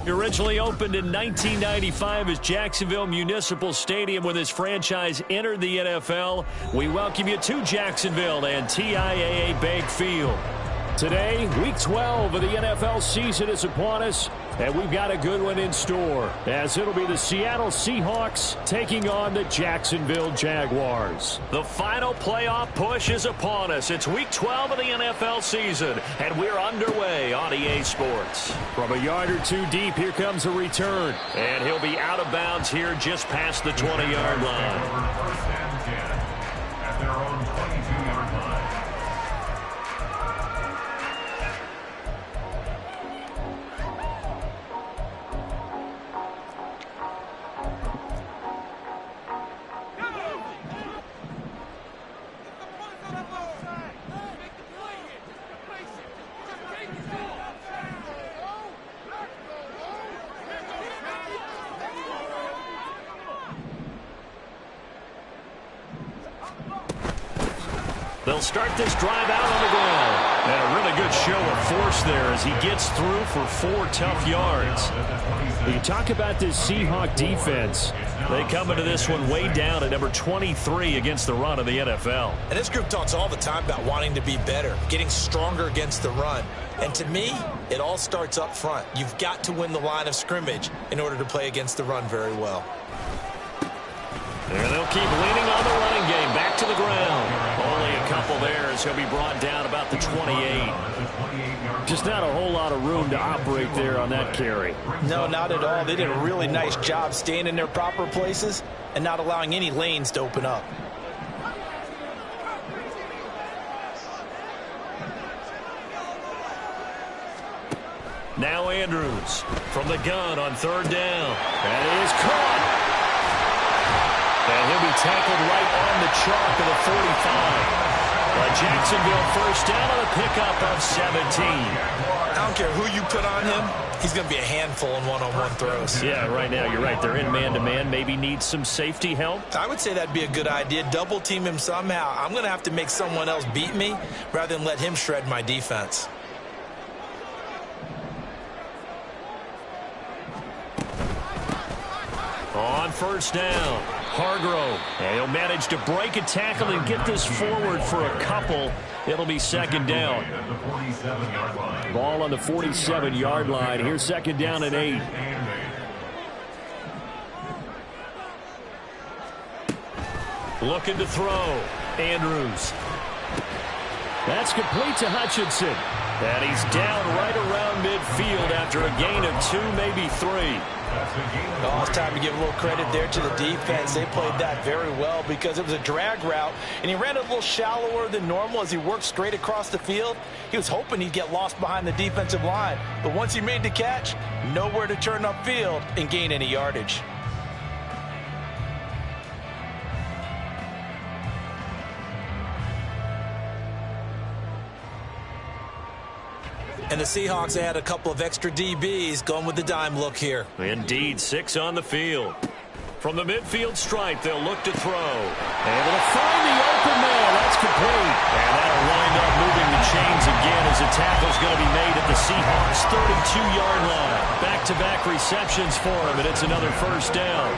Originally opened in 1995 as Jacksonville Municipal Stadium when this franchise entered the NFL. We welcome you to Jacksonville and TIAA Bank Field. Today, Week 12 of the NFL season is upon us, and we've got a good one in store, as it'll be the Seattle Seahawks taking on the Jacksonville Jaguars. The final playoff push is upon us. It's Week 12 of the NFL season, and we're underway on EA Sports. From a yard or two deep, here comes a return, and he'll be out of bounds here just past the 20-yard line. First and 10 at their own 22-yard line. They'll start this drive out on the ground. And a really good show of force there as he gets through for 4 tough yards. You talk about this Seahawk defense. They come into this one way down at number 23 against the run of the NFL. And this group talks all the time about wanting to be better, getting stronger against the run. And to me, it all starts up front. You've got to win the line of scrimmage in order to play against the run very well. And they'll keep leaning on the running game. Back to the ground. Only a couple there as he'll be brought down about the 28. Just not a whole lot of room to operate there on that carry. No, not at all. They did a really nice job staying in their proper places and not allowing any lanes to open up. Now Andrews from the gun on third down. That is caught. And he'll be tackled right on the chalk of the 45. A Jacksonville first down on a pickup of 17. I don't care who you put on him. He's going to be a handful in one-on-one throws. Yeah, right now you're right. They're in man-to-man. Maybe needs some safety help. I would say that'd be a good idea. Double team him somehow. I'm going to have to make someone else beat me rather than let him shred my defense. On first down, Hargrove. And he'll manage to break a tackle and get this forward for a couple. It'll be second down. Ball on the 47-yard line. Here's second down and 8. Looking to throw. Andrews. That's complete to Hutchinson. And he's down right around midfield after a gain of 2, maybe 3. Oh, it's time to give a little credit there to the defense. They played that very well because it was a drag route, and he ran a little shallower than normal as he worked straight across the field. He was hoping he'd get lost behind the defensive line, but once he made the catch, nowhere to turn upfield and gain any yardage. And the Seahawks add a couple of extra DBs going with the dime look here. Indeed, 6 on the field. From the midfield stripe, they'll look to throw. Able to find the open man. That's complete. And that'll wind up moving the chains again as a tackle's going to be made at the Seahawks' 32-yard line. Back-to-back receptions for him, and it's another first down.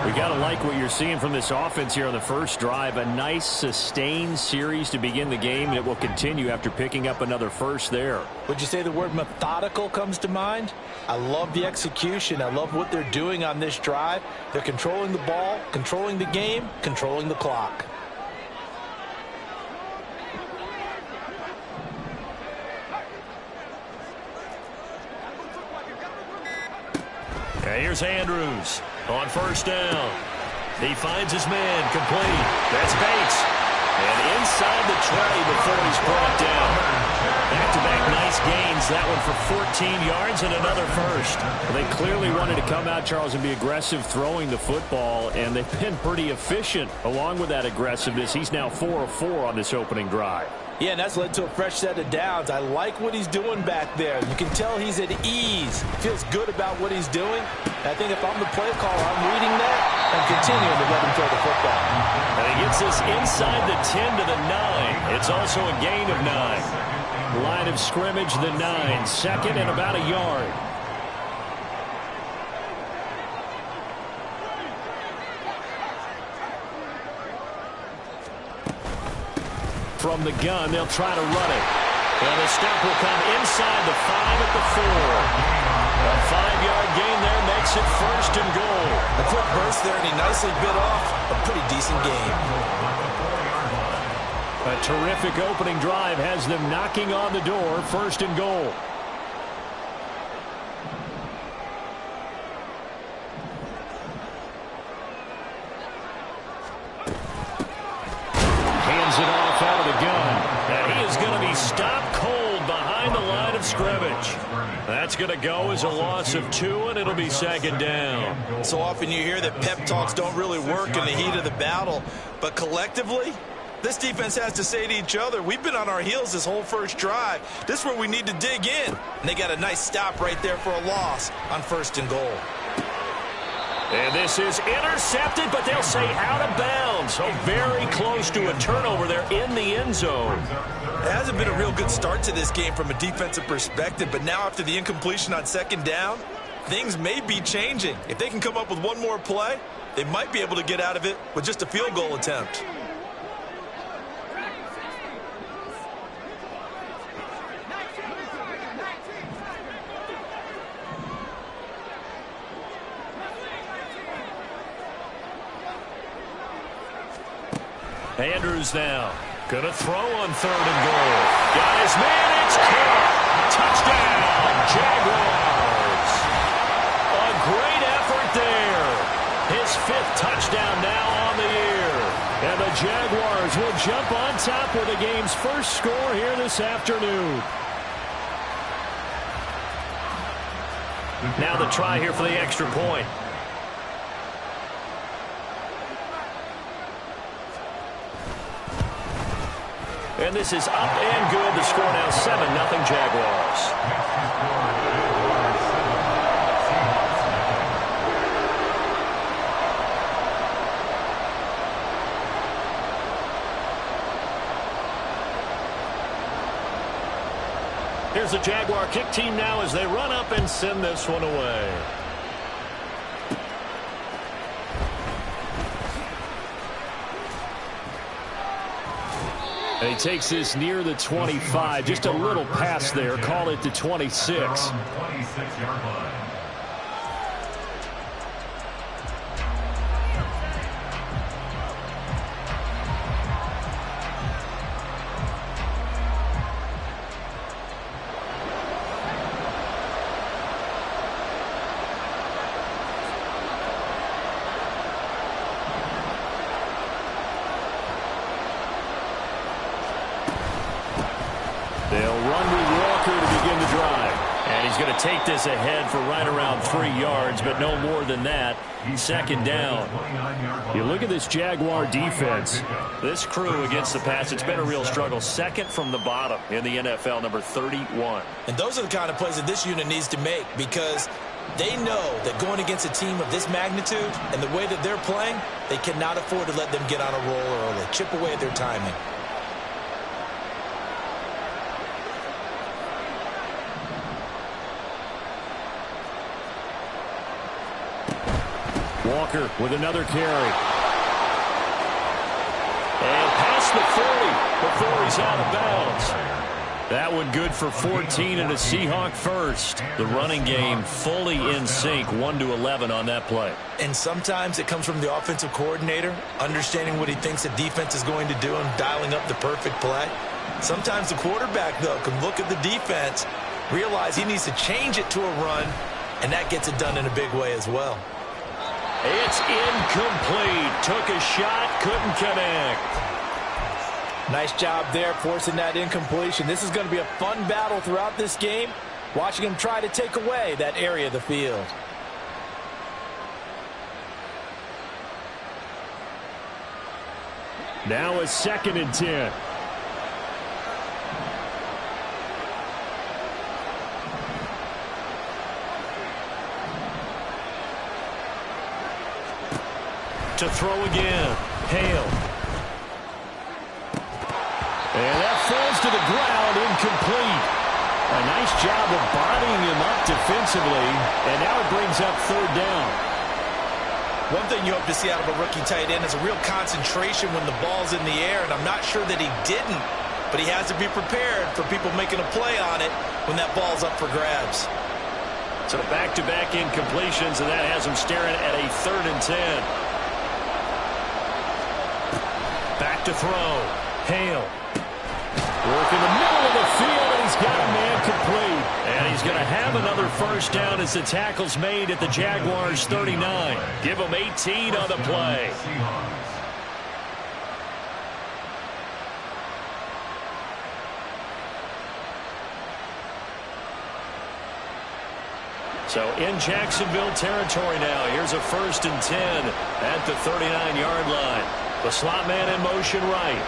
We got to like what you're seeing from this offense here on the first drive. A nice, sustained series to begin the game, and it will continue after picking up another first there. Would you say the word methodical comes to mind? I love the execution. I love what they're doing on this drive. They're controlling the ball, controlling the game, controlling the clock. And here's Andrews on first down. He finds his man complete. That's Bates. And inside the 20 before he's brought down. Back-to-back nice gains. That one for 14 yards and another first. Well, they clearly wanted to come out, Charles, and be aggressive throwing the football, and they've been pretty efficient along with that aggressiveness. He's now 4 of 4 on this opening drive. Yeah, and that's led to a fresh set of downs. I like what he's doing back there. You can tell he's at ease. Feels good about what he's doing. And I think if I'm the play caller, I'm reading that and continuing to let him throw the football. And he gets this inside the 10 to the 9. It's also a gain of 9. Line of scrimmage, the 9. Second and about a yard. From the gun, they'll try to run it. And the stop will come inside the 5 at the 4. A 5-yard gain there makes it 1st and goal. A quick burst there, and he nicely bit off a pretty decent game. A terrific opening drive has them knocking on the door, 1st and goal. Hands it off out of the gun. And he is going to be stopped cold behind the line of scrimmage. That's going to go as a loss of 2, and it'll be 2nd down. So often you hear that pep talks don't really work in the heat of the battle, but collectively, this defense has to say to each other, we've been on our heels this whole first drive. This is where we need to dig in. And they got a nice stop right there for a loss on 1st and goal. And this is intercepted, but they'll say out of bounds. So very close to a turnover there in the end zone. It hasn't been a real good start to this game from a defensive perspective, but now after the incompletion on 2nd down, things may be changing. If they can come up with one more play, they might be able to get out of it with just a field goal attempt. Andrews now. Gonna throw on 3rd and goal. Guys, man, it's caught. Touchdown, Jaguars. A great effort there. His 5th touchdown now on the year. And the Jaguars will jump on top with the game's first score here this afternoon. Now the try here for the extra point. And this is up and good. The score now 7-0 Jaguars. Here's the Jaguar kick team now as they run up and send this one away. And he takes this near the 25, just a little past there, call it the 26. 26-yard line. They'll run with Walker to begin the drive. And he's going to take this ahead for right around 3 yards, but no more than that. 2nd down. You look at this Jaguar defense. This crew against the pass, it's been a real struggle. 2nd from the bottom in the NFL, number 31. And those are the kind of plays that this unit needs to make, because they know that going against a team of this magnitude and the way that they're playing, they cannot afford to let them get on a roll early. Chip away at their timing. Walker with another carry. And past the 40 before he's out of bounds. That one good for 14 and a Seahawk first. The running game fully in sync, 1-11 on that play. And sometimes it comes from the offensive coordinator, understanding what he thinks the defense is going to do and dialing up the perfect play. Sometimes the quarterback, though, can look at the defense, realize he needs to change it to a run, and that gets it done in a big way as well. It's incomplete. Took a shot, couldn't connect. Nice job there forcing that incompletion. This is going to be a fun battle throughout this game, watching him try to take away that area of the field. Now a 2nd and 10. To throw again. Hale. And that falls to the ground, incomplete. A nice job of bodying him up defensively, and now it brings up 3rd down. One thing you hope to see out of a rookie tight end is a real concentration when the ball's in the air, and I'm not sure that he didn't, but he has to be prepared for people making a play on it when that ball's up for grabs. So back-to-back incompletions, and that has him staring at a 3rd and 10. Back to throw. Hale. Work in the middle of the field, and he's got a man complete. And he's going to have another first down as the tackle's made at the Jaguars' 39. Give him 18 on the play. So in Jacksonville territory now. Here's a 1st and 10 at the 39-yard line. The slot man in motion right.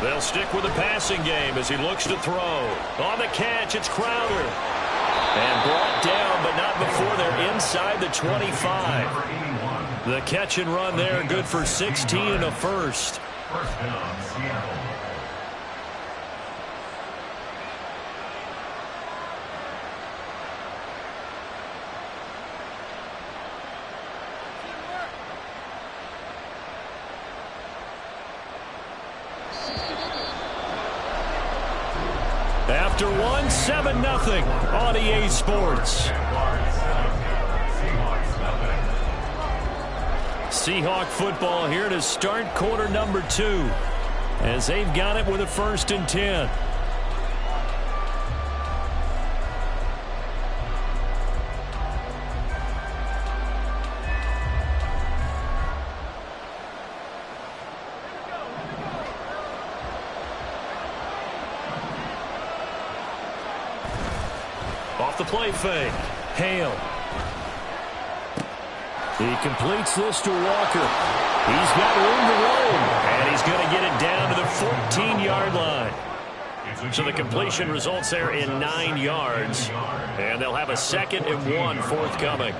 They'll stick with the passing game as he looks to throw. On the catch, it's Crowder. And brought down, but not before they're inside the 25. The catch and run there, good for 16 and a first. First down, Seattle. After 7-0 on EA Sports. Seahawk football here to start quarter number 2 as they've got it with a 1st and 10. Off the play fake. Hale. He completes this to Walker. He's got room to roam, and he's going to get it down to the 14-yard line. So the completion results there in 9 yards, and they'll have a 2nd and 1 forthcoming.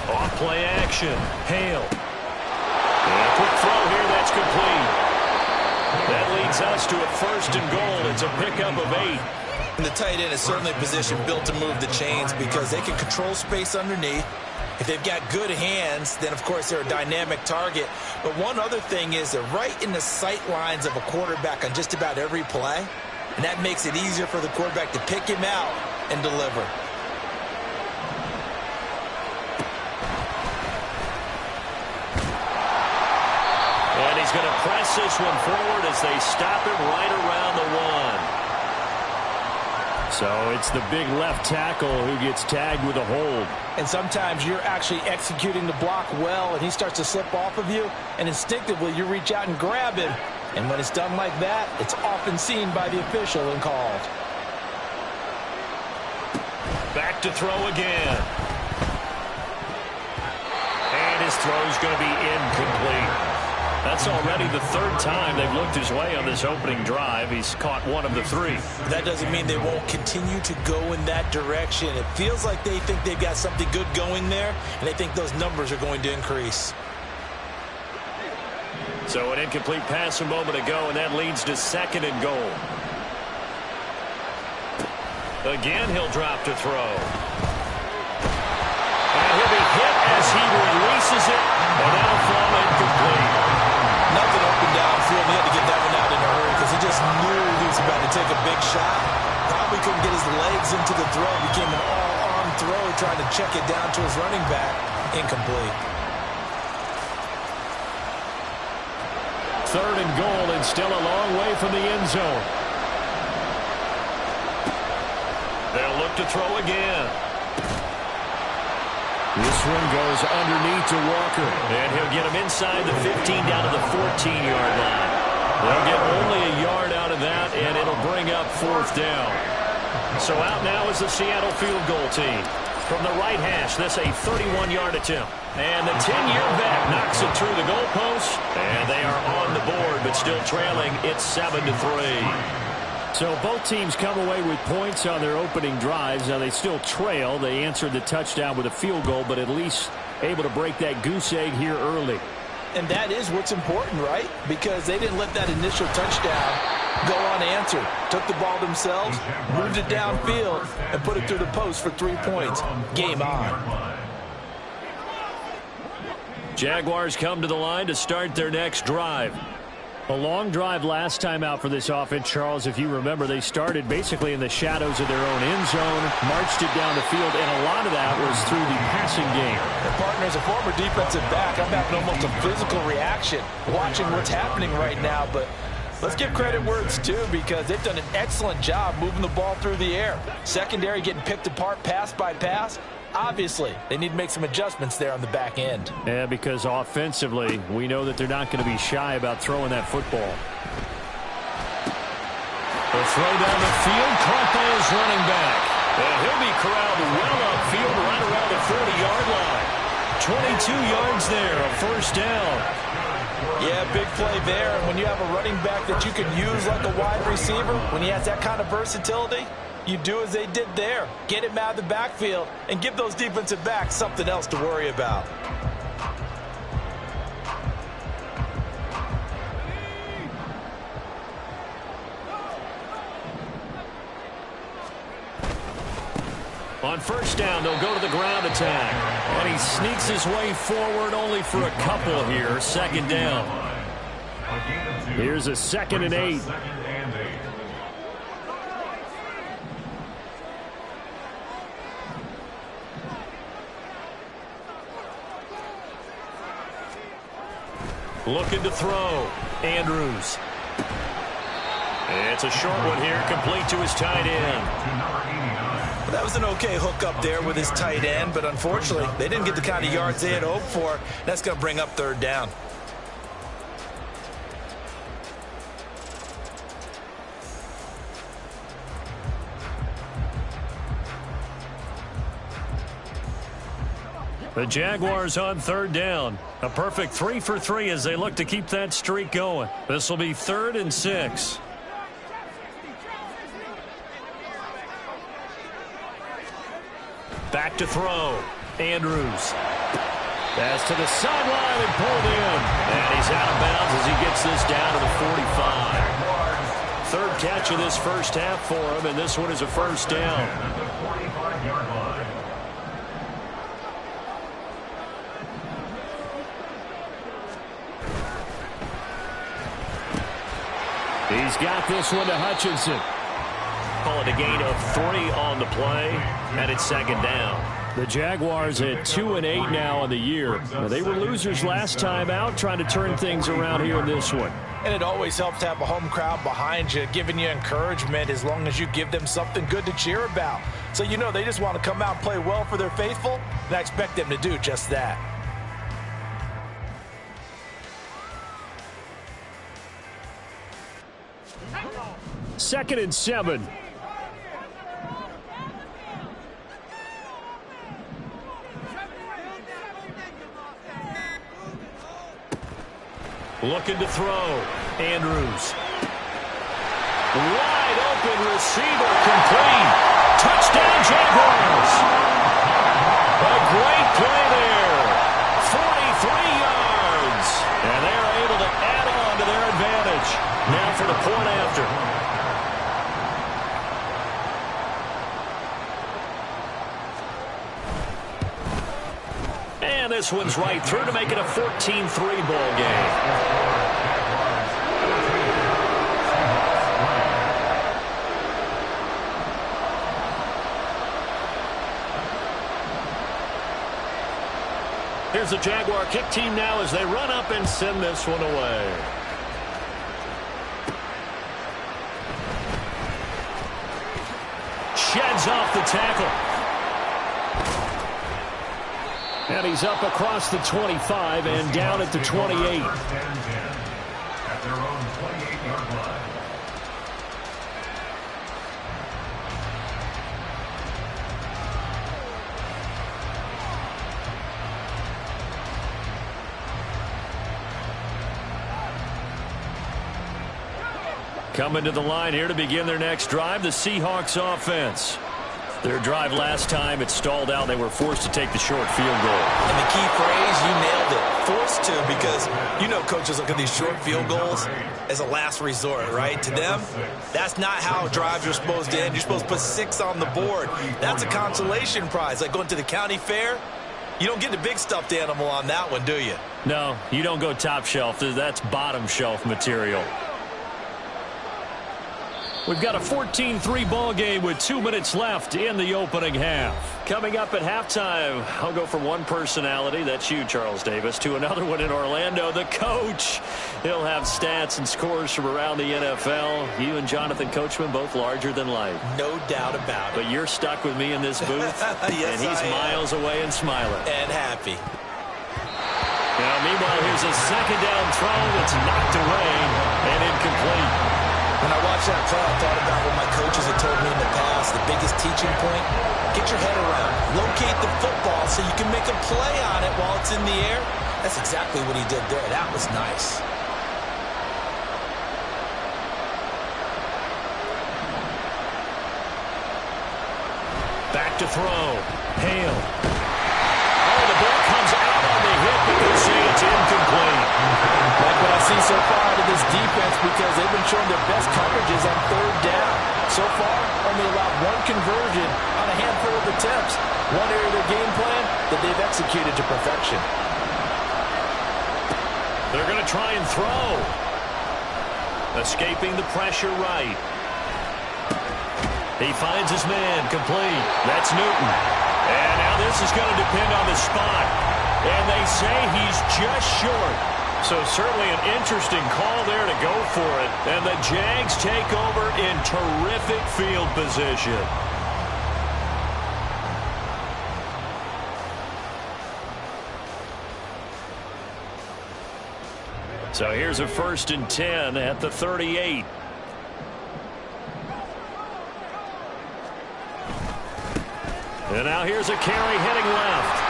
Off play action. Hale. And a quick throw here, that's complete. That leads us to a 1st and goal. It's a pickup of 8. And the tight end is certainly a position built to move the chains because they can control space underneath. If they've got good hands, then, of course, they're a dynamic target. But one other thing is they're right in the sight lines of a quarterback on just about every play. And that makes it easier for the quarterback to pick him out and deliver. And he's going to press this one forward as they stop him right around the 1. So it's the big left tackle who gets tagged with a hold. And sometimes you're actually executing the block well, and he starts to slip off of you, and instinctively you reach out and grab him. And when it's done like that, it's often seen by the official and called. Back to throw again. And his throw's going to be incomplete. That's already the 3rd time they've looked his way on this opening drive. He's caught 1 of the 3. That doesn't mean they won't continue to go in that direction. It feels like they think they've got something good going there, and they think those numbers are going to increase. So an incomplete pass a moment ago, and that leads to 2nd and goal. Again, he'll drop to throw. And he'll be hit as he releases it, and that'll fall incomplete. Nothing open downfield. He had to get that one out in a hurry because he just knew he was about to take a big shot. Probably couldn't get his legs into the throw. Became an all-arm throw, trying to check it down to his running back. Incomplete. 3rd and goal, and still a long way from the end zone. They'll look to throw again. This one goes underneath to Walker, and he'll get him inside the 15 down to the 14-yard line. They'll get only a yard out of that, and it'll bring up 4th down. So out now is the Seattle field goal team. From the right hash, this a 31-yard attempt. And the 10-year vet knocks it through the goalpost, and they are on the board, but still trailing. It's 7-3. So both teams come away with points on their opening drives. Now they still trail. They answered the touchdown with a field goal, but at least able to break that goose egg here early. And that is what's important, right? Because they didn't let that initial touchdown go unanswered. Took the ball themselves, moved it downfield, and put it through the post for 3 points. Game on. Jaguars come to the line to start their next drive. A long drive last time out for this offense, Charles. If you remember, they started basically in the shadows of their own end zone, marched it down the field, and a lot of that was through the passing game. And partner, as a former defensive back, I'm having almost a physical reaction watching what's happening right now. But let's give credit where it's due, because they've done an excellent job moving the ball through the air. Secondary getting picked apart pass by pass. Obviously, they need to make some adjustments there on the back end. Yeah, because offensively, we know that they're not going to be shy about throwing that football. The throw down the field, caught by his running back. And he'll be corralled well upfield right around the 40-yard line. 22 yards there, a first down. Yeah, big play there. And when you have a running back that you can use like a wide receiver, when he has that kind of versatility, you do as they did there. Get him out of the backfield and give those defensive backs something else to worry about. On first down, they'll go to the ground attack. And he sneaks his way forward only for a couple here. Second down. Here's a 2nd and 8. Looking to throw. Andrews. It's a short one here, complete to his tight end. Well, that was an okay hook up there with his tight end, but unfortunately, they didn't get the kind of yards they had hoped for. That's going to bring up 3rd down. The Jaguars on 3rd down. A perfect 3 for 3 as they look to keep that streak going. This will be 3rd and 6. Back to throw. Andrews. Pass to the sideline and pulled in. And he's out of bounds as he gets this down to the 45. 3rd catch of this first half for him, and this one is a first down. He's got this one to Hutchinson. Call it a gain of 3 on the play, and it's 2nd down. The Jaguars at 2-8 now on the year. Now, they were losers last time out, trying to turn things around here in this one. And it always helps to have a home crowd behind you, giving you encouragement as long as you give them something good to cheer about. So you know they just want to come out and play well for their faithful, and I expect them to do just that. Second and 7. Looking to throw. Andrews. Wide open receiver, complete. Touchdown, Jaguars. A great play there. 43 yards. And they're able to add on to their advantage. Now for the point after. And this one's right through to make it a 14-3 ball game. Here's the Jaguar kick team now as they run up and send this one away. Sheds off the tackle. And he's up across the 25 and down at the 28. At their own 28-yard line. Coming to the line here to begin their next drive, the Seahawks offense. Their drive last time, it stalled out. They were forced to take the short field goal. And the key phrase, you nailed it, forced to, because you know coaches look at these short field goals as a last resort, right? To them, that's not how drives are supposed to end. You're supposed to put 6 on the board. That's a consolation prize, like going to the county fair. You don't get the big stuffed animal on that one, do you? No, you don't go top shelf. That's bottom shelf material. We've got a 14-3 ball game with 2 minutes left in the opening half. Coming up at halftime, I'll go from one personality, that's you, Charles Davis, to another one in Orlando, the coach. He'll have stats and scores from around the NFL. You and Jonathan Coachman, both larger than life. No doubt about it. But you're stuck with me in this booth, yes, and he's miles away and smiling. And happy. Now, meanwhile, here's a second down throw that's knocked away and incomplete. When I watched that play, I thought about what my coaches had told me in the past. The biggest teaching point, get your head around. Locate the football so you can make a play on it while it's in the air. That's exactly what he did there. That was nice. Back to throw. Hale. Oh, the ball comes out on the hit, but they say it's incomplete. Like what I've seen so far out of this defense, because they've been showing their best coverages on 3rd down. So far, only allowed 1 conversion on a handful of attempts. One area of their game plan that they've executed to perfection. They're going to try and throw. Escaping the pressure right. He finds his man, complete. That's Newton. And now this is going to depend on the spot. And they say he's just short. So certainly an interesting call there to go for it. And the Jags take over in terrific field position. So here's a 1st and 10 at the 38. And now here's a carry heading left.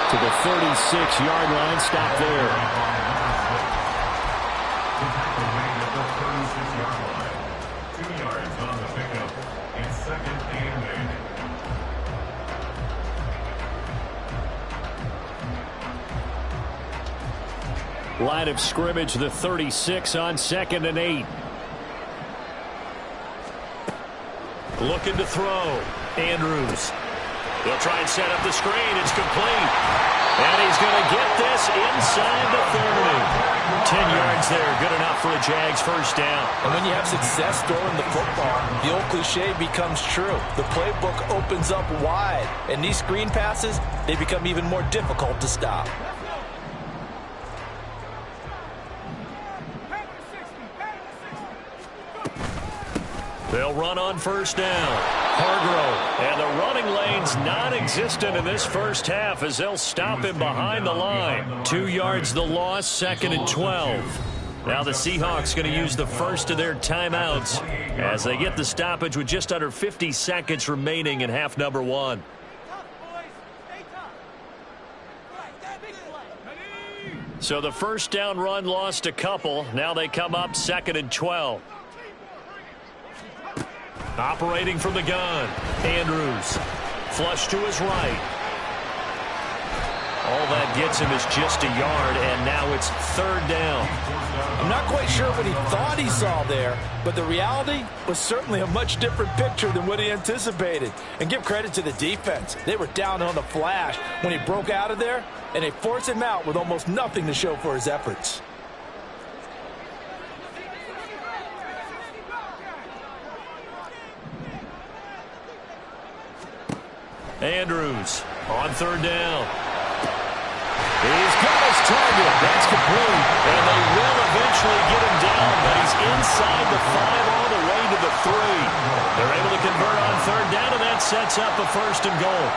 To the 36-yard line. Stop there. Line of scrimmage, the 36 on 2nd and 8. Looking to throw. Andrews. They'll try and set up the screen. It's complete. And he's going to get this inside the 30. 10 yards there. Good enough for a Jags 1st down. And when you have success throwing the football, the old cliche becomes true. The playbook opens up wide. And these screen passes, they become even more difficult to stop. They'll run on 1st down. Hargrove. And the running lane's non-existent in this 1st half as they'll stop him behind the line. 2 yards the loss, 2nd and 12. Now the Seahawks going to use the first of their timeouts as they get the stoppage with just under 50 seconds remaining in half number 1. So the 1st down run lost a couple. Now they come up 2nd and 12. Operating from the gun, Andrews. Flush to his right. All that gets him is just a yard, and now it's 3rd down. I'm not quite sure what he thought he saw there, but the reality was certainly a much different picture than what he anticipated. And give credit to the defense. They were down on the flash when he broke out of there, and they forced him out with almost nothing to show for his efforts. Andrews on 3rd down. He's got his target. That's complete. And they will eventually get him down, but he's inside the 5 all the way to the 3. They're able to convert on 3rd down, and that sets up a 1st and goal.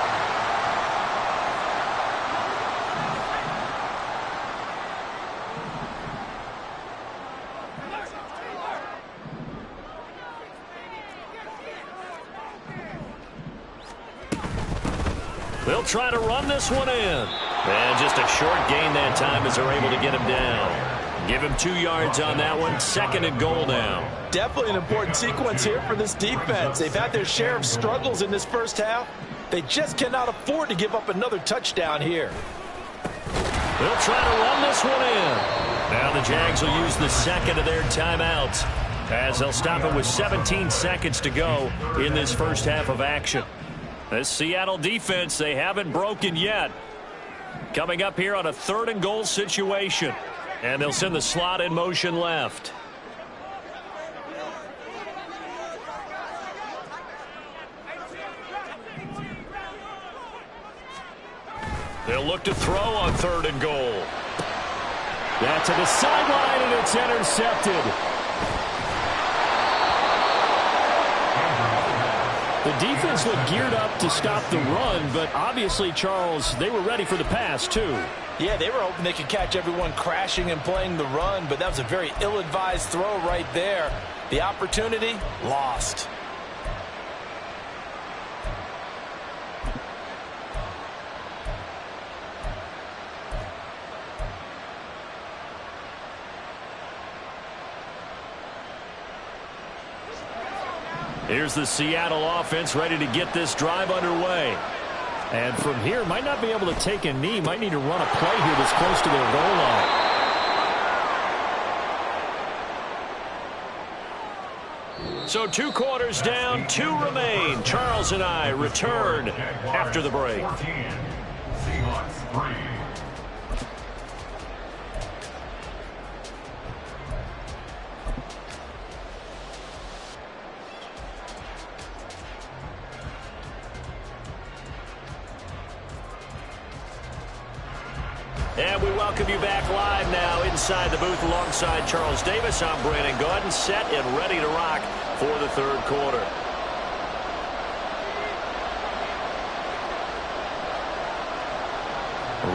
They'll try to run this one in. And just a short gain that time as they're able to get him down. Give him 2 yards on that one. 2nd and goal now. Definitely an important sequence here for this defense. They've had their share of struggles in this first half. They just cannot afford to give up another touchdown here. They'll try to run this one in. Now the Jags will use the 2nd of their timeouts as they'll stop it with 17 seconds to go in this first half of action. This Seattle defense, they haven't broken yet. Coming up here on a 3rd and goal situation. And they'll send the slot in motion left. They'll look to throw on 3rd and goal. That's to the sideline, and it's intercepted. The defense looked geared up to stop the run, but obviously, Charles, they were ready for the pass, too. Yeah, they were hoping they could catch everyone crashing and playing the run, but that was a very ill-advised throw right there. The opportunity, lost. Here's the Seattle offense ready to get this drive underway. And from here, might not be able to take a knee. Might need to run a play here that's close to their goal line. So 2 quarters down, 2 remain. Charles and I return after the break. 14, Seahawks 3. And we welcome you back live now inside the booth alongside Charles Davis. I'm Brandon Gaudin, set and ready to rock for the 3rd quarter.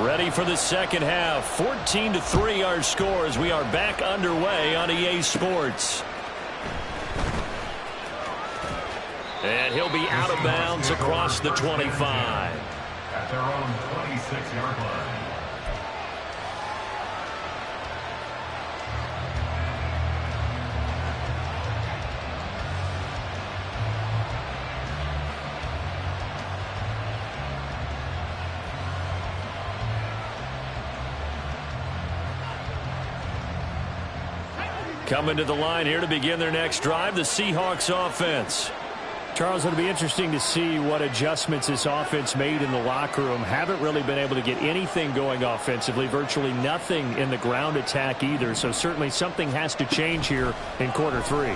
Ready for the 2nd half. 14-3 our score as we are back underway on EA Sports. And he'll be out of bounds across the 25. At their own 26-yard line. Coming to the line here to begin their next drive, the Seahawks offense. Charles, it'll be interesting to see what adjustments this offense made in the locker room. Haven't really been able to get anything going offensively, virtually nothing in the ground attack either. So certainly something has to change here in quarter 3.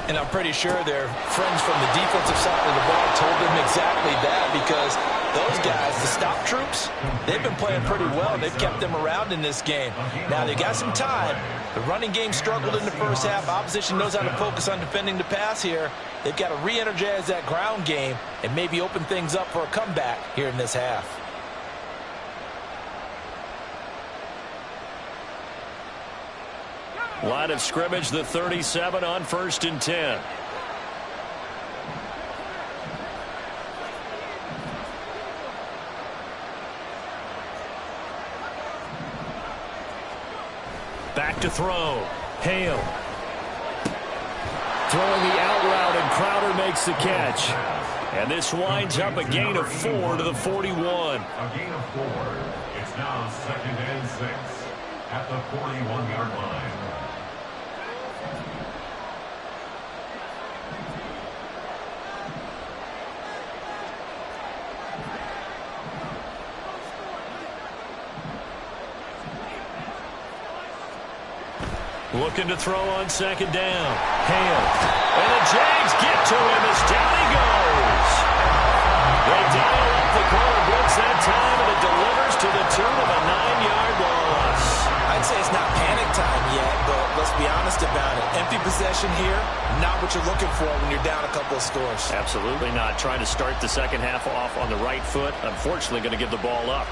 And I'm pretty sure their friends from the defensive side of the ball told them exactly that, because those guys, the stop troops, they've been playing pretty well. They've kept them around in this game. Now, they got some time. The running game struggled in the first half. Opposition knows how to focus on defending the pass here. They've got to re-energize that ground game and maybe open things up for a comeback here in this half. Line of scrimmage, the 37 on 1st and 10. Back to throw. Hale. Throwing the out route, and Crowder makes the catch. And this winds up a gain of 4 to the 41. A gain of 4. It's now 2nd and 6 at the 41-yard line. Looking to throw on 2nd down. Hale. And the Jags get to him as down he goes. They dial up the corner blitz that time, and it delivers to the tune of a 9-yard loss. I'd say it's not panic time yet, but let's be honest about it. Empty possession here, not what you're looking for when you're down a couple of scores. Absolutely not. Trying to start the 2nd half off on the right foot. Unfortunately, going to give the ball up.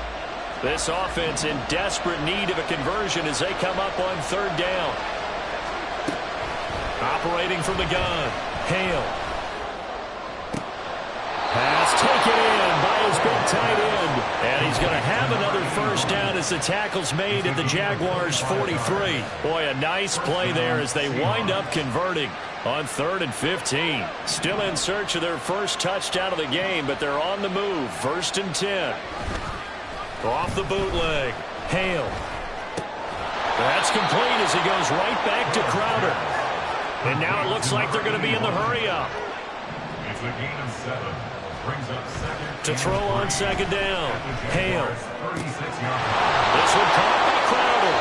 This offense in desperate need of a conversion as they come up on 3rd down. Operating from the gun. Hale. Pass taken in by his big tight end. And he's going to have another first down as the tackle's made at the Jaguars' 43. Boy, a nice play there as they wind up converting on 3rd and 15. Still in search of their first touchdown of the game, but they're on the move. 1st and 10. Off the bootleg. Hale. That's complete as he goes right back to Crowder. And now it looks like they're going to be in the hurry-up. It's a gain of 7. Brings up second. To throw on 2nd down. Hale. 36 yards. This one caught by Crowder.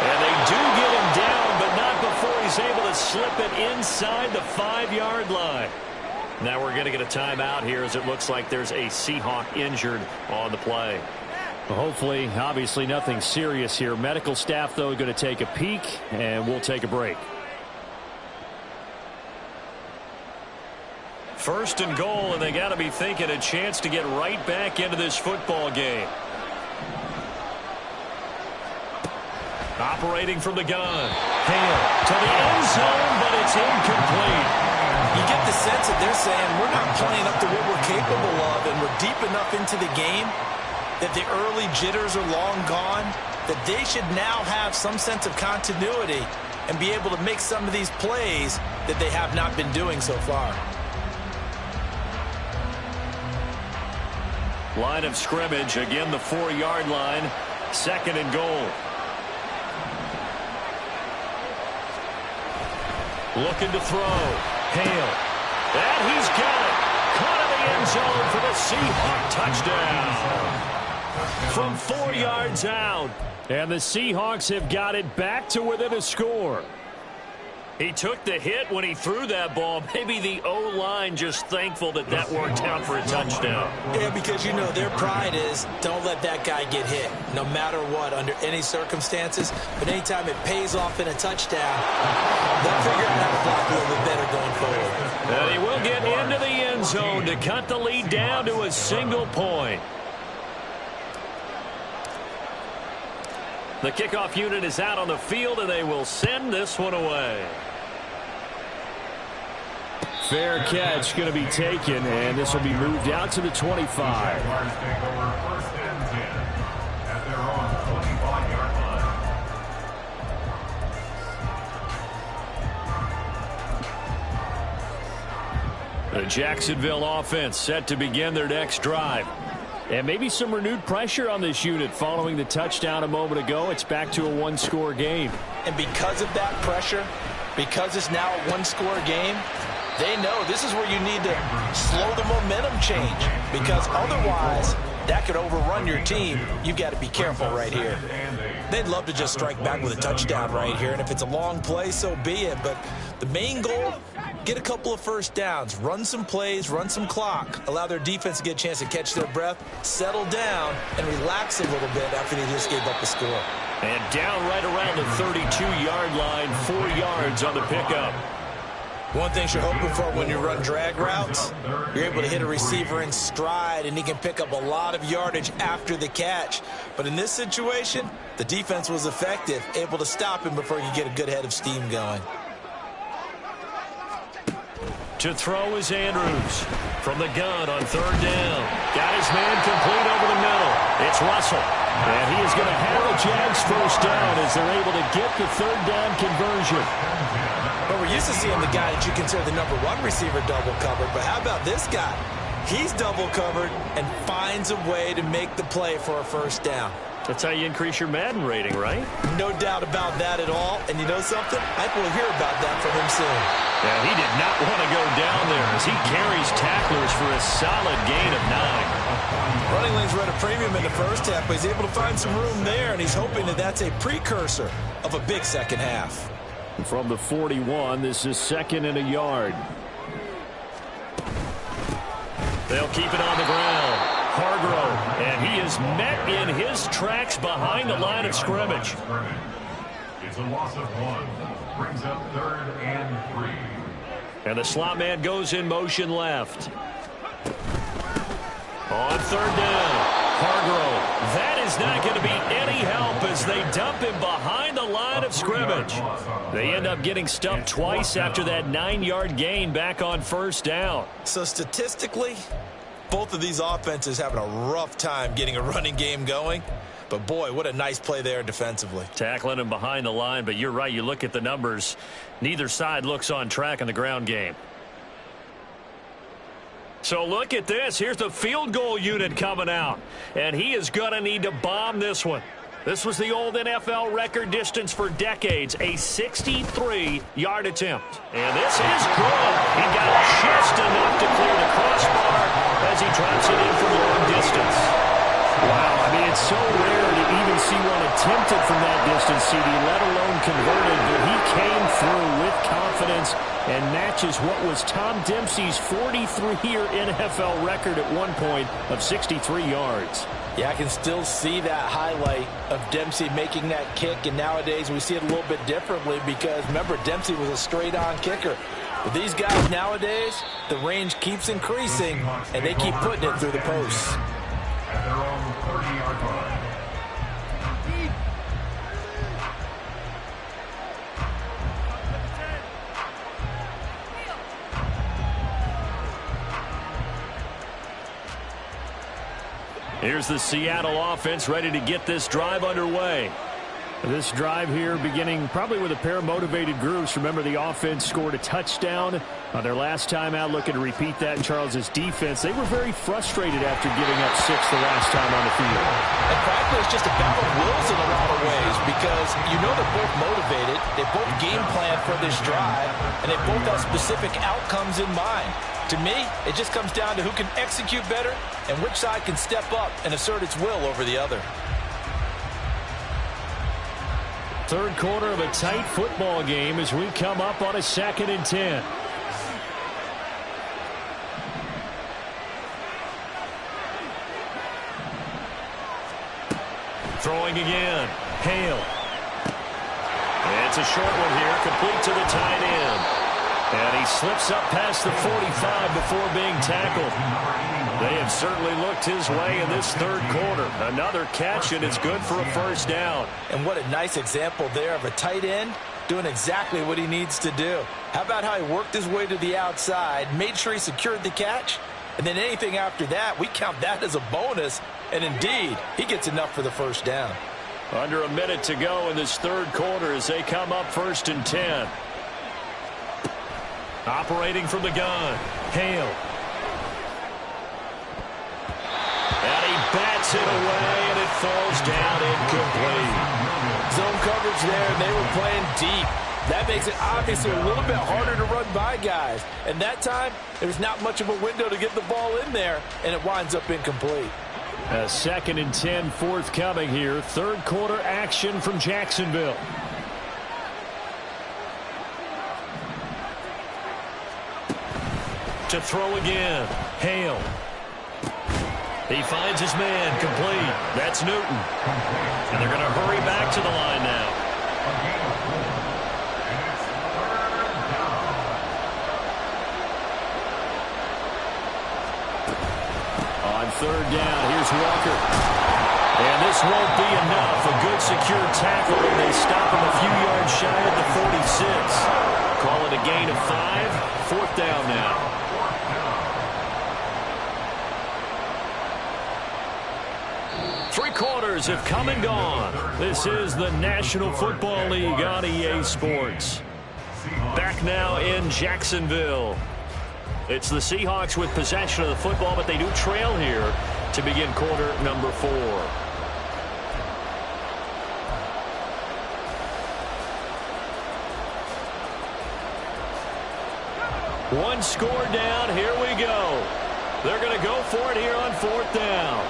And they do get him down, but not before he's able to slip it inside the 5-yard line. Now we're going to get a timeout here as it looks like there's a Seahawk injured on the play. Well, hopefully, obviously nothing serious here. Medical staff, though, going to take a peek, and we'll take a break. 1st and goal, and they got to be thinking a chance to get right back into this football game. Operating from the gun. Hale to the end zone, but it's incomplete. You get the sense that they're saying we're not playing up to what we're capable of, and we're deep enough into the game that the early jitters are long gone, that they should now have some sense of continuity and be able to make some of these plays that they have not been doing so far. Line of scrimmage, again the 4-yard line, 2nd and goal. Looking to throw. Hale. And he's got it. Caught in the end zone for the Seahawk touchdown. From 4 yards out. And the Seahawks have got it back to within a score. He took the hit when he threw that ball. Maybe the O-line just thankful that that worked out for a touchdown. Yeah, because, you know, their pride is don't let that guy get hit, no matter what, under any circumstances. But anytime it pays off in a touchdown, they'll figure out how to block a little bit better going forward. And he will get into the end zone to cut the lead down to a single point. The kickoff unit is out on the field, and they will send this one away. Fair catch going to be taken, and this will be moved out to the 25. Jaguars take over 1st and 10 at their own 25-yard line. The Jacksonville offense set to begin their next drive. And maybe some renewed pressure on this unit following the touchdown a moment ago. It's back to a 1-score game. And because of that pressure, because it's now a 1-score game, they know this is where you need to slow the momentum change, because otherwise that could overrun your team. You've got to be careful right here. They'd love to just strike back with a touchdown right here, and if it's a long play, so be it. But the main goal, get a couple of first downs, run some plays, run some clock, allow their defense to get a chance to catch their breath, settle down, and relax a little bit after they just gave up the score. And down right around the 32-yard line, 4 yards on the pickup. One thing you're hoping for when you run drag routes, you're able to hit a receiver in stride, and he can pick up a lot of yardage after the catch. But in this situation, the defense was effective, able to stop him before you get a good head of steam going. To throw is Andrews from the gun on 3rd down. Got his man complete over the middle. It's Russell. And he is going to have a Jags first down as they're able to get the 3rd down conversion. But we're used to seeing the guy that you consider the #1 receiver double covered. But how about this guy? He's double covered and finds a way to make the play for a first down. That's how you increase your Madden rating, right? No doubt about that at all. And you know something? I think we'll hear about that from him soon. Yeah, he did not want to go down there as he carries tacklers for a solid gain of 9. Running lanes were at a premium in the first half, but he's able to find some room there, and he's hoping that that's a precursor of a big second half. From the 41, this is 2nd and a yard. They'll keep it on the ground. Hargrove, and he is met in his tracks behind the line of scrimmage. It's a loss of 1. Brings up 3rd and 3. And the slot man goes in motion left. On 3rd down, Hargrove. That is not going to be any help as they dump him behind the line of scrimmage. They end up getting stuffed twice after that 9-yard gain back on 1st down. So statistically, Both of these offenses having a rough time getting a running game going. But, boy, what a nice play there defensively. Tackling him behind the line, but you're right. You look at the numbers. Neither side looks on track in the ground game. So look at this. Here's the field goal unit coming out. And he is going to need to bomb this one. This was the old NFL record distance for decades, a 63-yard attempt. And this is good. He got just enough to clear the crossbar as he drops it in from long distance. Wow, I mean, it's so rare to even see one attempted from that distance, CD, let alone converted. But he came through with confidence and matches what was Tom Dempsey's 43-year NFL record at one point of 63 yards. Yeah, I can still see that highlight of Dempsey making that kick, and nowadays we see it a little bit differently because, remember, Dempsey was a straight-on kicker. But these guys nowadays, the range keeps increasing, and they keep putting it through the posts. At their own 30-yard line. Here's the Seattle offense ready to get this drive underway. This drive here beginning probably with a pair of motivated groups. Remember, the offense scored a touchdown on their last time out, looking to repeat that in Charles's defense. They were very frustrated after giving up 6 the last time on the field. And frankly, it's just a battle of wills in a lot of ways because you know they're both motivated. They both game plan for this drive, and they both have specific outcomes in mind. To me, it just comes down to who can execute better and which side can step up and assert its will over the other. Third quarter of a tight football game as we come up on a 2nd and 10. Throwing again. Hale. It's a short one here, complete to the tight end. And he slips up past the 45 before being tackled. They have certainly looked his way in this third quarter. Another catch, and it's good for a first down. And what a nice example there of a tight end doing exactly what he needs to do. How about how he worked his way to the outside, made sure he secured the catch, and then anything after that, we count that as a bonus. And indeed, he gets enough for the first down. Under a minute to go in this third quarter as they come up 1st and 10. Operating from the gun, Hale. And he bats it away, and it falls down incomplete. Zone coverage there, and they were playing deep. That makes it obviously a little bit harder to run by guys. And that time, there's not much of a window to get the ball in there, and it winds up incomplete. A 2nd and 10 forthcoming here. Third quarter action from Jacksonville. To throw again. Hale. He finds his man, complete. That's Newton. And they're going to hurry back to the line now. On 3rd down, here's Walker. And this won't be enough. A good secure tackle, and they stop him a few yards shy at the 46. Call it a gain of 5. 4th down now. Three quarters have come and gone. This is the National Football League on EA Sports. Back now in Jacksonville. It's the Seahawks with possession of the football, but they do trail here to begin quarter number 4. One score down. Here we go. They're going to go for it here on 4th down.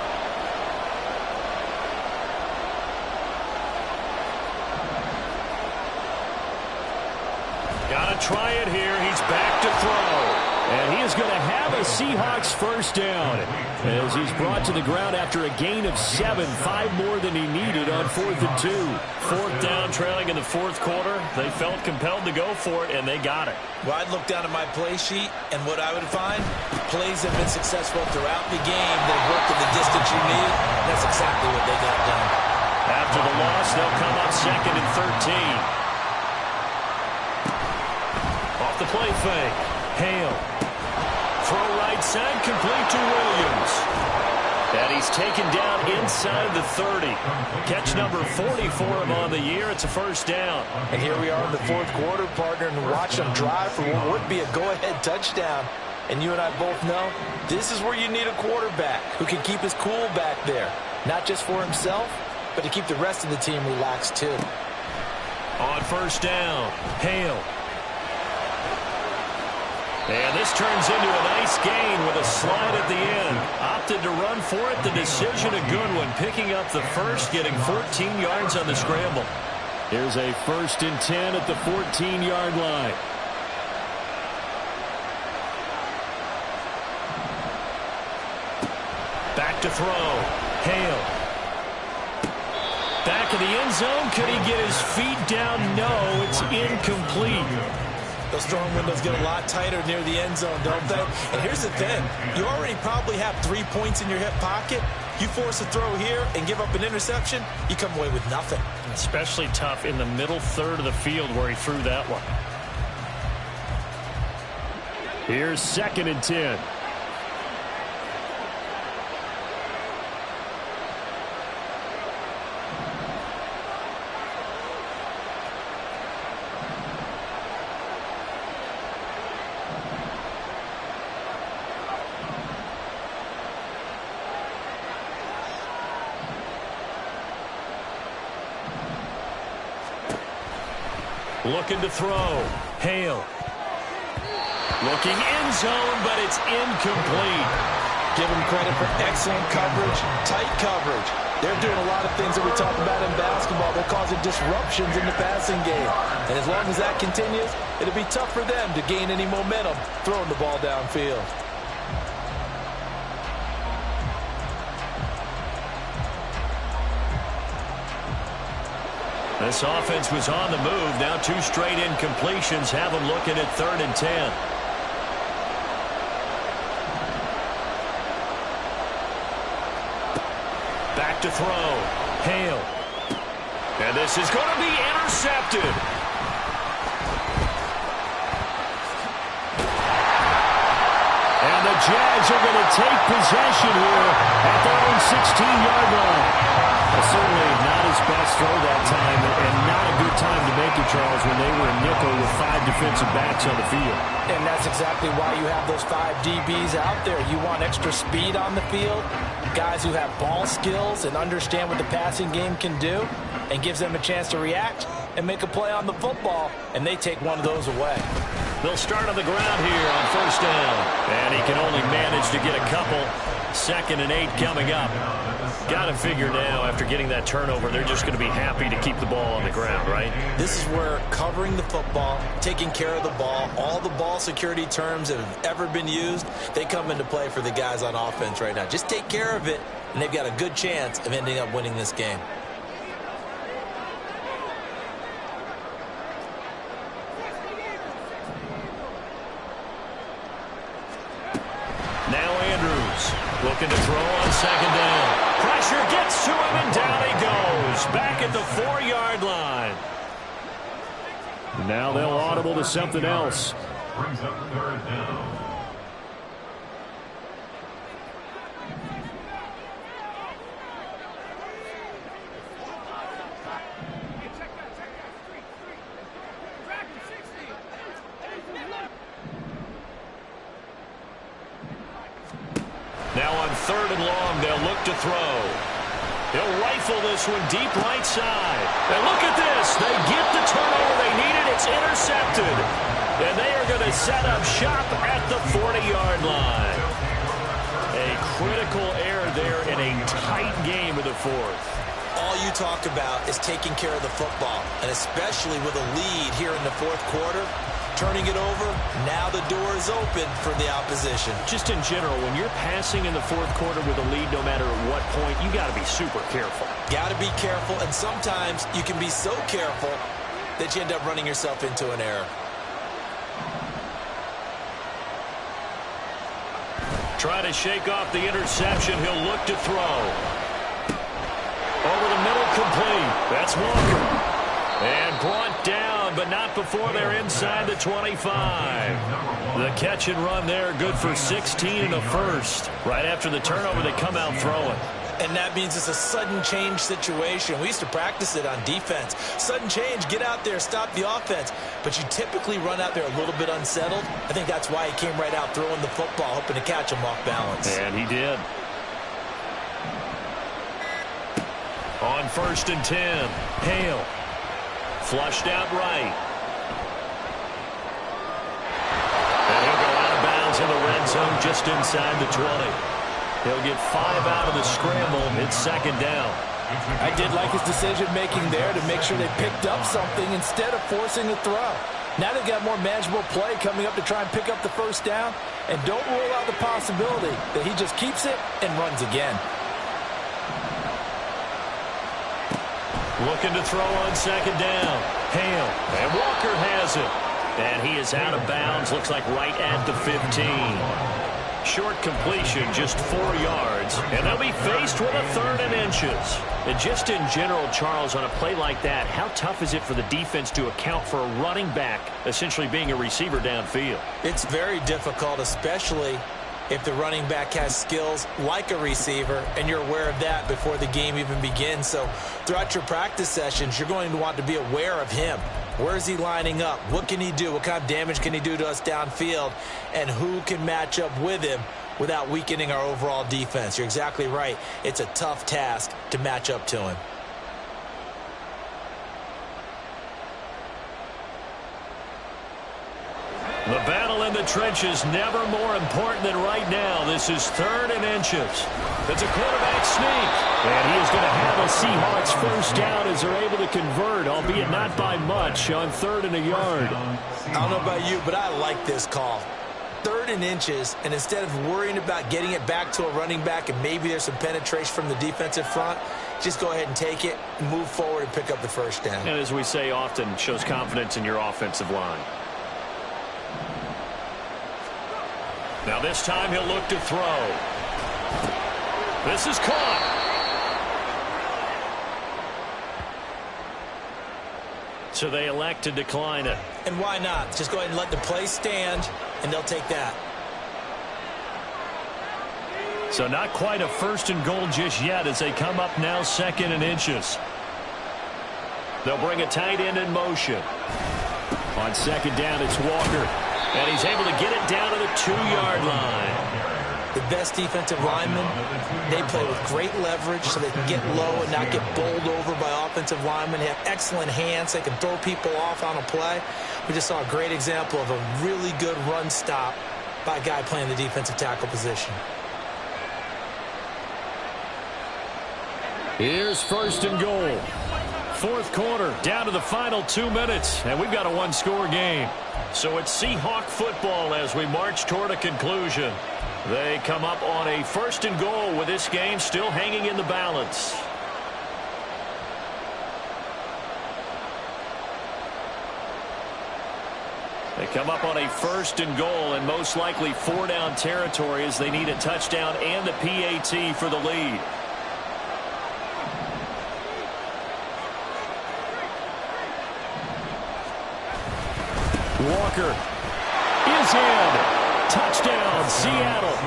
Got to try it here. He's back to throw. And he is going to have a Seahawks first down as he's brought to the ground after a gain of 7, 5 more than he needed on 4th and 2. 4th down, trailing in the 4th quarter. They felt compelled to go for it, and they got it. Well, I'd look down at my play sheet, and what I would find, plays have been successful throughout the game that have worked at the distance you need. That's exactly what they got done. After the loss, they'll come up 2nd and 13. Off the play fake. Hale throw right side, complete to Williams. And he's taken down inside the 30. Catch number 40 for him on the year. It's a first down. And here we are in the fourth quarter, partner, and watch him drive for what would be a go-ahead touchdown. And you and I both know this is where you need a quarterback who can keep his cool back there. Not just for himself, but to keep the rest of the team relaxed too. On first down, Hale. And this turns into a nice gain with a slide at the end. Opted to run for it. The decision, a good one. Picking up the first, getting 14 yards on the scramble. Here's a 1st and 10 at the 14-yard line. Back to throw. Hale. Back of the end zone. Could he get his feet down? No, it's incomplete. Those throwing windows get a lot tighter near the end zone, don't they? And here's the thing. You already probably have 3 points in your hip pocket. You force a throw here and give up an interception, you come away with nothing. Especially tough in the middle third of the field where he threw that one. Here's 2nd and 10. Looking to throw. Hale. Looking end zone, but it's incomplete. Give them credit for excellent coverage, tight coverage. They're doing a lot of things that we talk about in basketball. They're causing disruptions in the passing game. And as long as that continues, it'll be tough for them to gain any momentum throwing the ball downfield. This offense was on the move. Now 2 straight incompletions have them looking at 3rd and 10. Back to throw. Hale. And this is going to be intercepted. And the Jags are going to take possession here at their own 16-yard line. Certainly not his best throw that time, and not a good time to make it, Charles, when they were in nickel with 5 defensive backs on the field. And that's exactly why you have those 5 DBs out there. You want extra speed on the field, guys who have ball skills and understand what the passing game can do, and gives them a chance to react and make a play on the football, and they take one of those away. They'll start on the ground here on first down, and he can only manage to get a couple. 2nd and 8 coming up. Got to figure now, after getting that turnover, they're just going to be happy to keep the ball on the ground, right? This is where covering the football, taking care of the ball, all the ball security terms that have ever been used, they come into play for the guys on offense right now. Just take care of it, and they've got a good chance of ending up winning this game. Now Andrews looking to throw on 2nd down. Pressure gets to him, and down he goes. Back at the 4-yard line. Now they'll audible to something else. Brings up 3rd down. Now on 3rd and long, they'll look to throw. He'll rifle this one deep right side. And look at this. They get the turnover they needed. It's intercepted. And they are going to set up shop at the 40-yard line. A critical error there in a tight game of the 4th. All you talk about is taking care of the football, and especially with a lead here in the 4th quarter. Turning it over, now the door is open for the opposition. Just in general, when you're passing in the 4th quarter with a lead, no matter at what point, you got to be super careful. Got to be careful, and sometimes you can be so careful that you end up running yourself into an error. Try to shake off the interception. He'll look to throw. Over the middle, complete. That's Walker. And brought down, but not before they're inside the 25. The catch and run there, good for 16 in the first. Right after the turnover, they come out throwing. And that means it's a sudden change situation. We used to practice it on defense. Sudden change, get out there, stop the offense. But you typically run out there a little bit unsettled. I think that's why he came right out throwing the football, hoping to catch him off balance. And he did. On 1st and 10, Hale. Flushed out right. And he'll go out of bounds in the red zone just inside the 20. He'll get 5 out of the scramble. It's 2nd down. I did like his decision-making there to make sure they picked up something instead of forcing a throw. Now they've got more manageable play coming up to try and pick up the 1st down. And don't rule out the possibility that he just keeps it and runs again. Looking to throw on 2nd down. Hale. And Walker has it. And he is out of bounds. Looks like right at the 15. Short completion, just 4 yards. And they'll be faced with a 3rd and inches. And just in general, Charles, on a play like that, how tough is it for the defense to account for a running back essentially being a receiver downfield? It's very difficult, especially if the running back has skills like a receiver, and you're aware of that before the game even begins. So throughout your practice sessions, you're going to want to be aware of him. Where is he lining up? What can he do? What kind of damage can he do to us downfield? And who can match up with him without weakening our overall defense? You're exactly right. It's a tough task to match up to him. The battle in the trenches never more important than right now. This is 3rd and inches. It's a quarterback sneak. And he is going to have a Seahawks 1st down as they're able to convert, albeit not by much, on 3rd and a yard. I don't know about you, but I like this call. 3rd and inches, and instead of worrying about getting it back to a running back and maybe there's some penetration from the defensive front, just go ahead and take it, move forward, and pick up the 1st down. And as we say often, shows confidence in your offensive line. Now this time he'll look to throw. This is caught. So they elect to decline it. And why not? Just go ahead and let the play stand, and they'll take that. So not quite a 1st and goal just yet as they come up now 2nd and inches. They'll bring a tight end in motion. On 2nd down, it's Walker. And he's able to get it down to the 2-yard line. The best defensive linemen, they play with great leverage so they can get low and not get bowled over by offensive linemen. They have excellent hands. They can throw people off on a play. We just saw a great example of a really good run stop by a guy playing the defensive tackle position. Here's 1st and goal. 4th quarter, down to the final 2 minutes, and we've got a 1-score game. So it's Seahawk football as we march toward a conclusion. They come up on a 1st and goal with this game still hanging in the balance. They come up on a 1st and goal and most likely 4-down territory as they need a touchdown and the PAT for the lead. Walker is in. Touchdown, Seattle.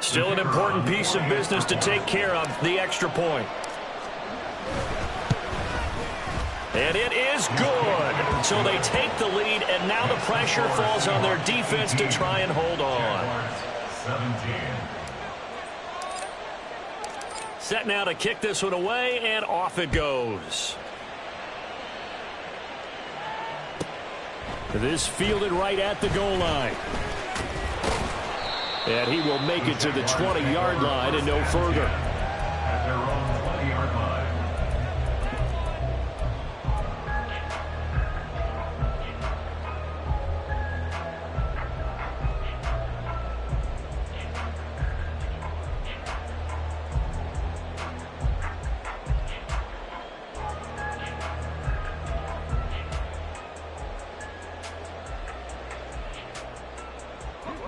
Still an important piece of business to take care of, the extra point. And it is good. So they take the lead, and now the pressure falls on their defense to try and hold on. 17. Set now to kick this one away, and off it goes. This fielded right at the goal line. And he will make it to the 20-yard line and no further. At their own 20-yard line.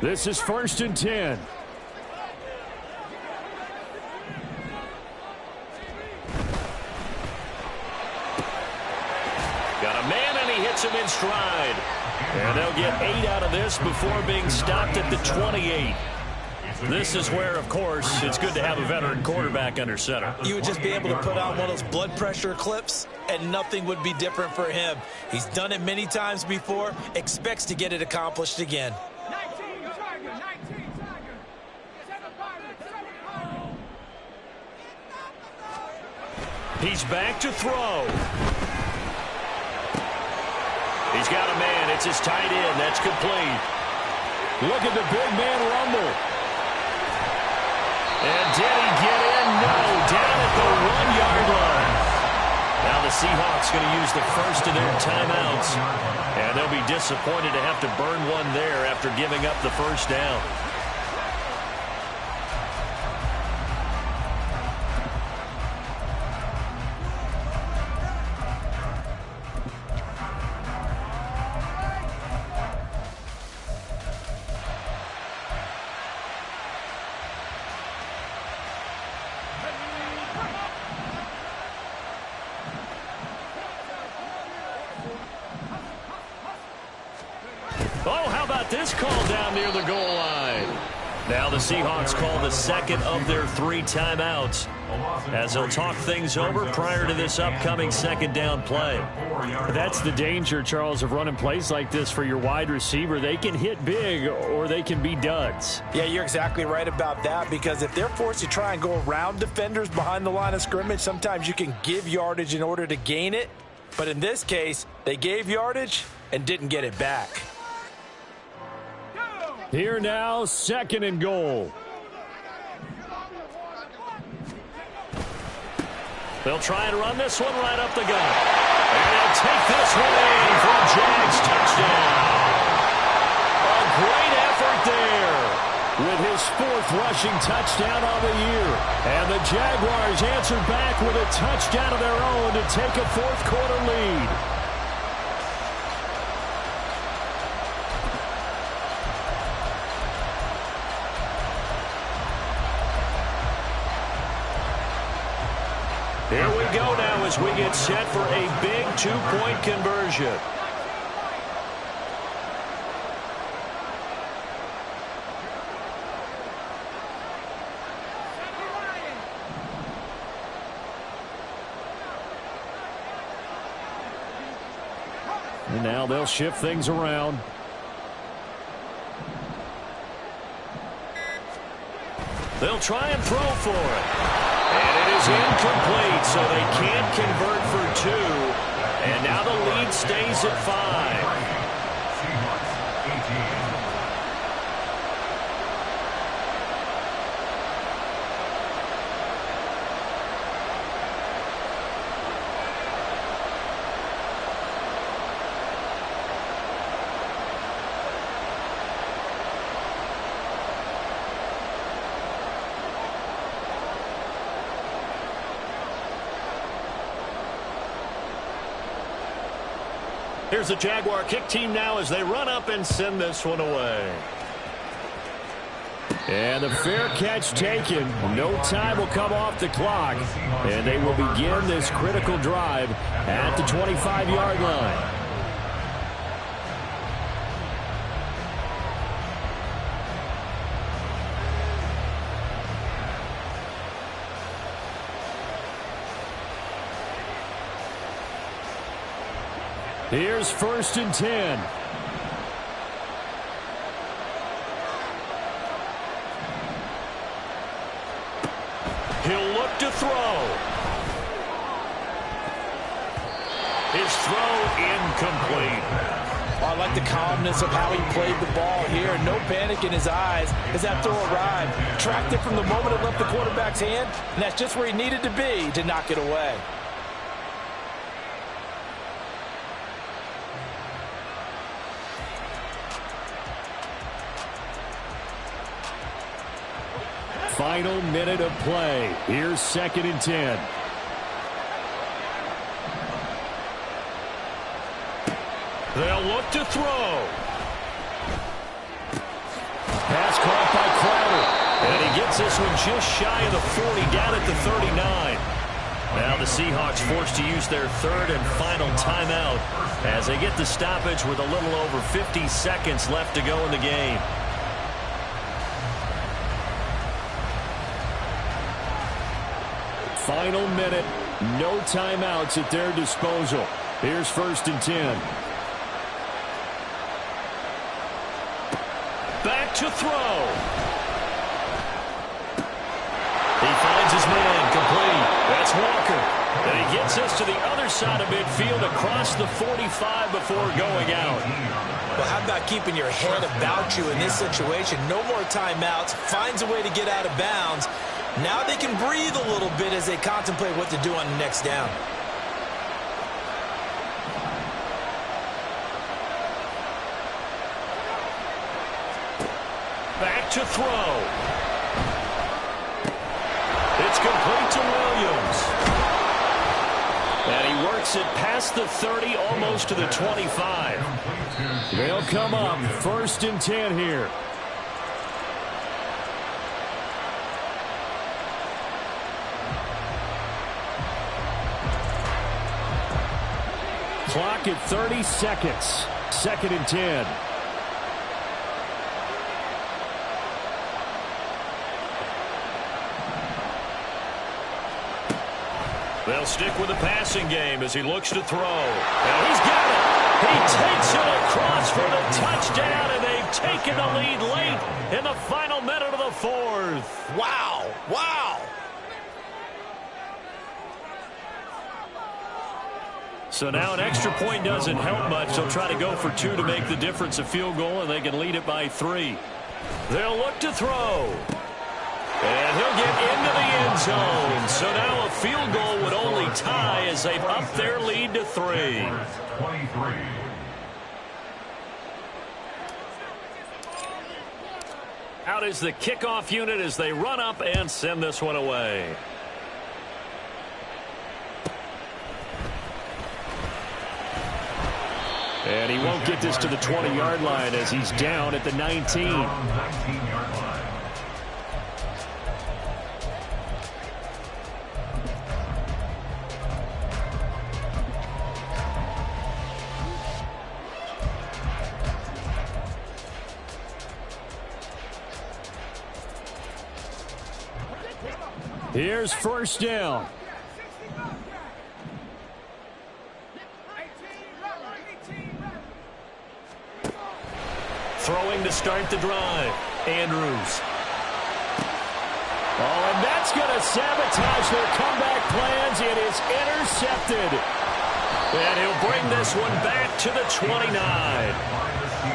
This is 1st and 10. Got a man, and he hits him in stride. And they'll get 8 out of this before being stopped at the 28. This is where, of course, it's good to have a veteran quarterback under center. You would just be able to put on one of those blood pressure clips, and nothing would be different for him. He's done it many times before, expects to get it accomplished again. He's back to throw. He's got a man. It's his tight end. That's complete. Look at the big man rumble. And did he get in? No. Down at the 1-yard line. Now the Seahawks going to use the first of their timeouts. And they'll be disappointed to have to burn one there after giving up the first down. Oh, how about this call down near the goal line? Now the Seahawks call the second of their 3 timeouts as they'll talk things over prior to this upcoming second down play. That's the danger, Charles, of running plays like this for your wide receiver. They can hit big or they can be duds. Yeah, you're exactly right about that, because if they're forced to try and go around defenders behind the line of scrimmage, sometimes you can give yardage in order to gain it. But in this case, they gave yardage and didn't get it back. Here now, 2nd and goal. They'll try and run this one right up the gut. And they'll take this one in for a Jags touchdown. A great effort there with his 4th rushing touchdown on the year. And the Jaguars answered back with a touchdown of their own to take a 4th quarter lead. Here we go now as we get set for a big 2-point conversion. And now they'll shift things around. They'll try and throw for it. And it is incomplete, so they can't convert for 2. And now the lead stays at 5. Here's the Jaguar kick team now as they run up and send this one away. And the fair catch taken. No time will come off the clock. And they will begin this critical drive at the 25-yard line. Here's 1st and 10. He'll look to throw. His throw incomplete. I like the calmness of how he played the ball here. No panic in his eyes as that throw arrived. Tracked it from the moment it left the quarterback's hand, and that's just where he needed to be to knock it away. Final minute of play. Here's 2nd and 10. They'll look to throw. gets this one just shy of the 40, down at the 39. Now the Seahawks forced to use their third and final timeout as they get the stoppage with a little over 50 seconds left to go in the game. Final minute, no timeouts at their disposal. Here's 1st and 10. Back to throw. He finds his man, complete. That's Walker. And he gets us to the other side of midfield across the 45 before going out. Well, how about keeping your head about you in this situation? No more timeouts. Finds a way to get out of bounds. Now they can breathe a little bit as they contemplate what to do on the next down. Back to throw. It's complete to Williams. And he works it past the 30, almost to the 25. They'll come up 1st and 10 here. Clock at 30 seconds. 2nd and 10. They'll stick with the passing game as he looks to throw. And he's got it. He takes it across for the touchdown, and they've taken the lead late in the final minute of the 4th. Wow. Wow. So now an extra point doesn't help much. They'll try to go for 2 to make the difference a field goal, and they can lead it by 3. They'll look to throw. And he'll get into the end zone. So now a field goal would only tie as they've upped their lead to 3. 23. Out is the kickoff unit as they run up and send this one away. And he won't get this to the 20-yard line as he's down at the 19. 19-yard line. Here's 1st down. Throwing to start the drive. Andrews. Oh, and that's going to sabotage their comeback plans. It is intercepted. And he'll bring this one back to the 29.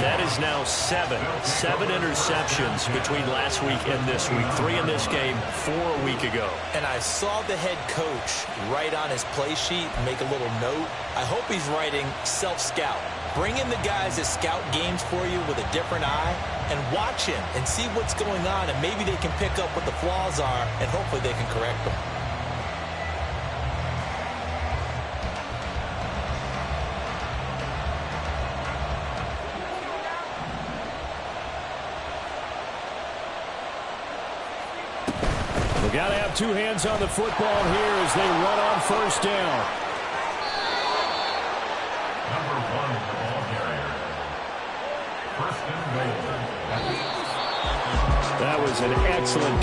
That is now 7 interceptions between last week and this week. 3 in this game, 4 a week ago. And I saw the head coach write on his play sheet, make a little note. I hope he's writing self-scout. Bring in the guys that scout games for you with a different eye and watch him and see what's going on, and maybe they can pick up what the flaws are, and hopefully they can correct them. Got to have 2 hands on the football here as they run on 1st down. Number 1, the ball carrier. 1st and goal. That was an excellent